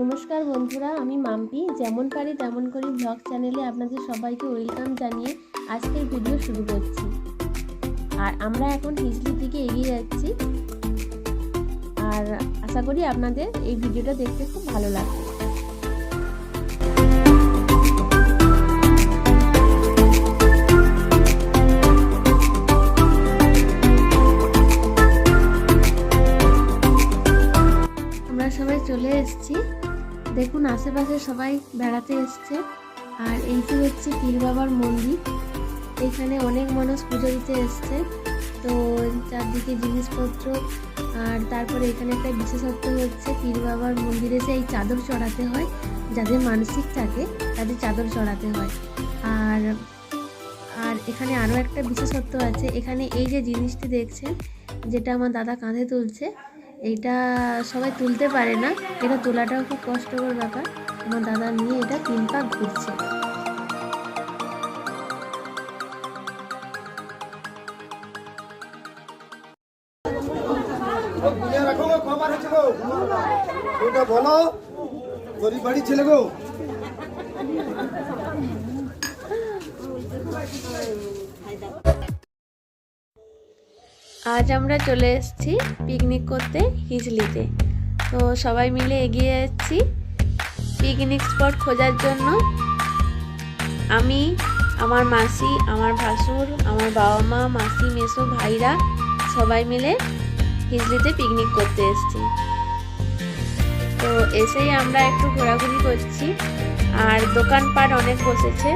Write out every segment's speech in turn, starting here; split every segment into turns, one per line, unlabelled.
নমস্কার বন্ধুরা, আমি মাম্পি। যেমন পারি তেমন করি ব্লগ চ্যানেলে আপনাদের সবাইকে ওয়েলকাম জানিয়ে আজকের ভিডিও শুরু করছি। আর আমরা এখন হিজলির দিকে এগিয়ে যাচ্ছি, আর আশা করি আপনাদের এই ভিডিওটা দেখতে খুব ভালো লাগবে। আমরা সবাই চলে এসেছি, দেখুন আশেপাশে সবাই বেড়াতে এসছে। আর এইটি হচ্ছে পীর বাবার মন্দির। এখানে অনেক মানুষ পুজো দিতে এসছে, তো চারদিকে জিনিসপত্র। আর তারপরে এখানে একটা বিশেষত্ব হচ্ছে পীর বাবার মন্দিরে যে এই চাদর চড়াতে হয়, যাদের মানসিক থাকে তাদের চাদর চড়াতে হয়। আর আর এখানে আরও একটা বিশেষত্ব আছে। এখানে এই যে জিনিসটি দেখছেন, যেটা আমার দাদা কাঁধে তুলছে, এইটা সবাই তুলতে পারে না, এটা তোলাটাও খুব কষ্টকর ব্যাপার। আমার দাদা নিয়ে এটা 3 পাক ঘুরছে। আজ আমরা চলে এসেছি পিকনিক করতে হিজলিতে। তো সবাই মিলে এগিয়ে যাচ্ছি পিকনিক স্পট খোঁজার জন্য। আমি, আমার মাসি, আমার ভাসুর, আমার বাবা মা, মাসি, মেসো, ভাইরা সবাই মিলে হিজলিতে পিকনিক করতে এসেছি। তো এসেই আমরা একটু ঘোরাঘুরি করছি, আর দোকানপাট অনেক বসেছে।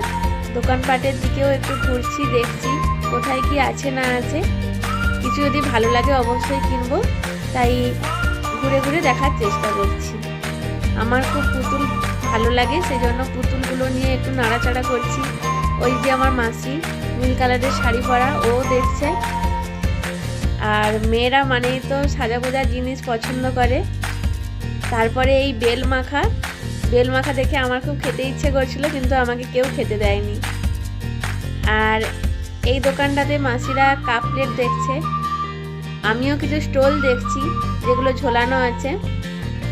দোকানপাটের দিকেও একটু ঘুরছি, দেখছি কোথায় কি আছে না আছে। কিছু যদি ভালো লাগে অবশ্যই কিনবো, তাই ঘুরে ঘুরে দেখার চেষ্টা করছি। আমার খুব পুতুল ভালো লাগে, সেই জন্য পুতুলগুলো নিয়ে একটু নাড়াচাড়া করছি। ওই যে আমার মাসি নীল কালারের শাড়ি পরা, ও দেখছে। আর মেয়েরা মানেই তো সাজা গোজা জিনিস পছন্দ করে। তারপরে এই বেল মাখা দেখে আমার খুব খেতে ইচ্ছে করছিল, কিন্তু আমাকে কেউ খেতে দেয়নি। আর এই দোকানটাতে মাসিরা কাপ প্লেট দেখছে, আমিও কিছু স্টল দেখছি যেগুলো ঝোলানো আছে।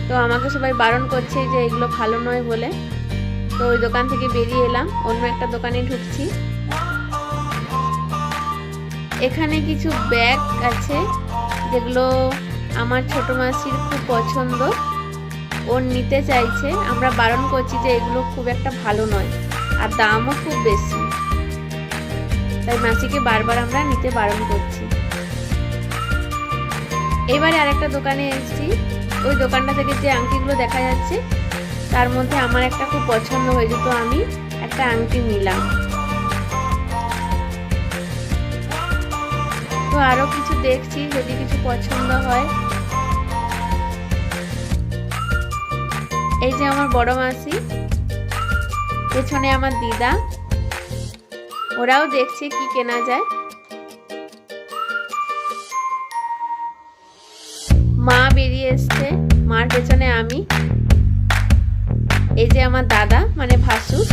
তো আমাকে সবাই বারণ করছে যে এগুলো ভালো নয় বলে। তো ওই দোকান থেকে বেরিয়ে এলাম, অন্য একটা দোকানে ঢুকছি। এখানে কিছু ব্যাগ আছে যেগুলো আমার ছোট মাসির খুব পছন্দ, ওর নিতে চাইছে। আমরা বারণ করছি যে এগুলো খুব একটা ভালো নয়, আর দামও খুব বেশি, তাই মাসিকে বারবার আমরা নিতে বারণ করছি। এবারে আরেকটা দোকানে এসেছি। ওই দোকানটা থেকে যে আংটিগুলো দেখা যাচ্ছে, তার মধ্যে আমার একটা খুব পছন্দ হয়েছে, তো আমি একটা আংটি নিলাম। তো আরো কিছু দেখছি, যদি কিছু পছন্দ হয়। এই যে আমার বড় মাসি, পেছনে আমার দিদা, ওরাও দেখছে কি কেনা যায়। মা বেরিয়ে এসছে, মার পেছনে আমি। এই যে আমার দাদা মানে ভাসুর।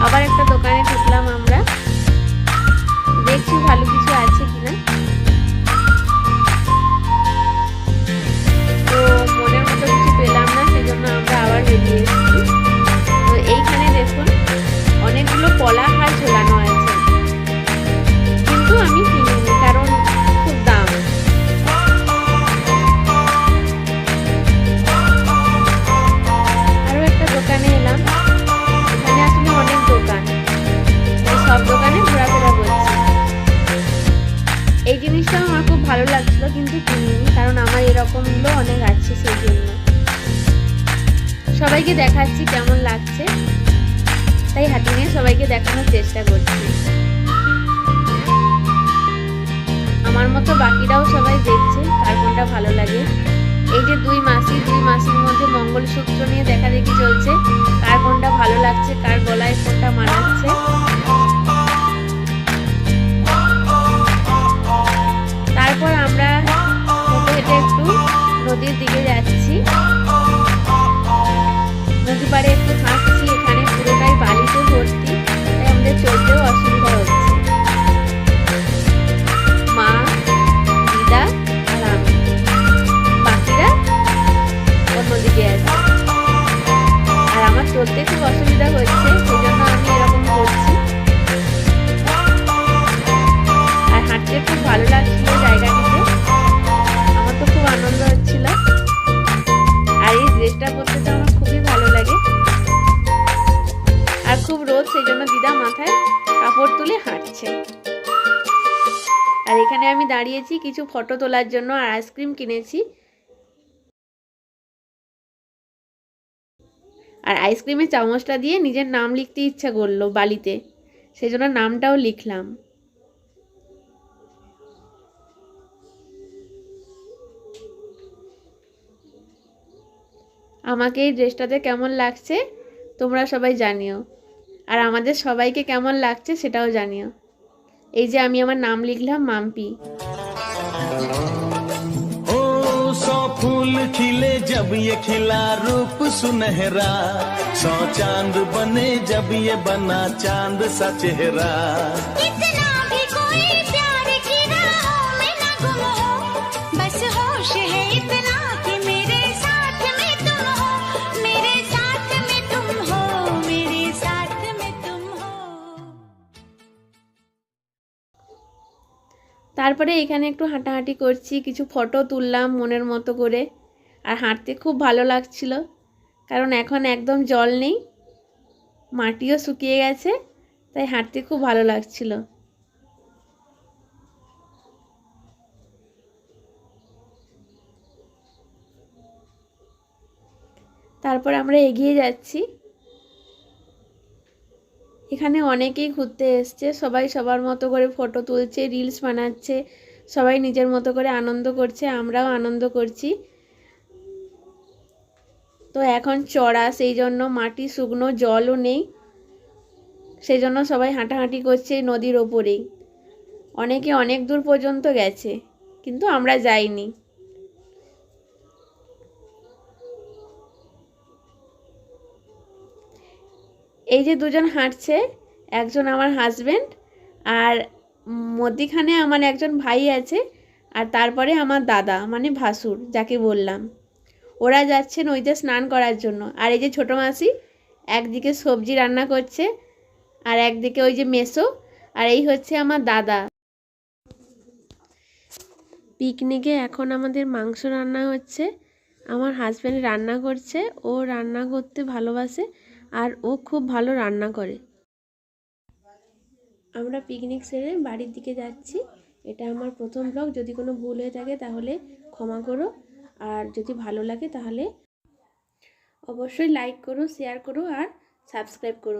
আবার একটা দোকানে ঢুকলাম আমরা, দেখছি ভালো কিছু আছে কিনা। তো মনের মতো কিছু পেলাম না, সেজন্য আমরা আবার বেরিয়ে এসেছি। তো এইখানে দেখুন অনেকগুলো পলা হার ঝোলানো আছে, কিন্তু আমি কিনিনি, কারণ খুব দাম। আর এগুলো কিন্তু কিনিনি, কারণ আমার এরকমগুলো অনেক আছে, সেই জন্য সবাইকে দেখাচ্ছি কেমন লাগছে, তাই হাতে নিয়ে সবাইকে দেখানোর চেষ্টা করছি। আমার মতো বাকিরাও সবাই দেখছে কার কোনটা ভালো লাগে। এই যে দুই মাসির মধ্যে মঙ্গলসূত্র নিয়ে দেখা দেখি চলছে, কার কোনটা ভালো লাগছে, কার গলায় কোনটা মানাচ্ছে। তারপর আমরা হেঁটে হেঁটে একটু নদীর দিকে যাচ্ছি। নদী পাড়ে একটু হাঁটছি, এখানে পুরোটাই বালিতে ভর্তি, তাই আমাদের চলতেও অসুবিধা হচ্ছে। মা, দিদা আর আমি, বাকিরা অন্যদিকে আছে। আর আমার চলতে খুব অসুবিধা হচ্ছে, সেই জন্য আমি এরকম করছি। আর হাঁটতে খুব ভালো লাগছিল জায়গাটিতে, আমার তো খুব আনন্দ হচ্ছিল। আর এই ড্রেসটা পরতে তো আমার খুবই ভালো লাগে। আর খুব রোদ, সেই জন্য দিদা মাথায় কাপড় তুলে হাঁটছে। আর এখানে আমি দাঁড়িয়েছি কিছু ফটো তোলার জন্য, আর আইসক্রিম কিনেছি। আর আইসক্রিমের চামচটা দিয়ে নিজের নাম লিখতে ইচ্ছা করলো বালিতে, সেই জন্য নামটাও লিখলাম। আমাকে এই ড্রেসটাতে কেমন লাগছে তোমরা সবাই জানিও, আর আমাদের সবাইকে কেমন লাগছে সেটাও জানিও। এই যে আমি আমার নাম লিখলাম মাম্পি।
फूल खिले जब ये खिला रूप सुनहरा, 100 चांद बने जब ये बना चांद सा चेहरा।
इतना भी कोई प्यार की राहों में न गुम हो, बस होश है इतना कि मेरे साथ में तुम हो, मेरे साथ में तुम हो, मेरे साथ में तुम हो।
তারপরে এখানে একটু হাঁটাহাঁটি করছি, কিছু ফটো তুললাম মনের মতো করে। আর হাঁটতে খুব ভালো লাগছিল, কারণ এখন একদম জল নেই, মাটিও শুকিয়ে গেছে, তাই হাঁটতে খুব ভালো লাগছিল। তারপর আমরা এগিয়ে যাচ্ছি। এখানে অনেকেই ঘুরতে এসছে, সবাই সবার মতো করে ফটো তুলছে, রিলস বানাচ্ছে, সবাই নিজের মতো করে আনন্দ করছে, আমরাও আনন্দ করছি। তো এখন চড়া, সেই জন্য মাটি শুকনো, জলও নেই, সেই জন্য সবাই হাঁটাহাঁটি করছে নদীর ওপরেই। অনেকে অনেক দূর পর্যন্ত গেছে, কিন্তু আমরা যাইনি। এই যে দুজন হাঁটছে, একজন আমার হাজবেন্ড, আর মধ্যিখানে আমার একজন ভাই আছে, আর তারপরে আমার দাদা মানে ভাসুর যাকে বললাম। ওরা যাচ্ছে নদীতে স্নান করার জন্য। আর এই যে ছোটো মাসি একদিকে সবজি রান্না করছে, আর একদিকে ওই যে মেসো, আর এই হচ্ছে আমার দাদা। পিকনিকে এখন আমাদের মাংস রান্না হচ্ছে, আমার হাজব্যান্ড রান্না করছে, ও রান্না করতে ভালোবাসে, আর ও খুব ভালো রান্না করে। আমরা পিকনিক সেরে বাড়ির দিকে যাচ্ছি। এটা আমার প্রথম ব্লগ, যদি কোনো ভুল হয়ে থাকে তাহলে ক্ষমা করো, আর যদি ভালো লাগে তাহলে অবশ্যই লাইক করো, শেয়ার করো আর সাবস্ক্রাইব করো।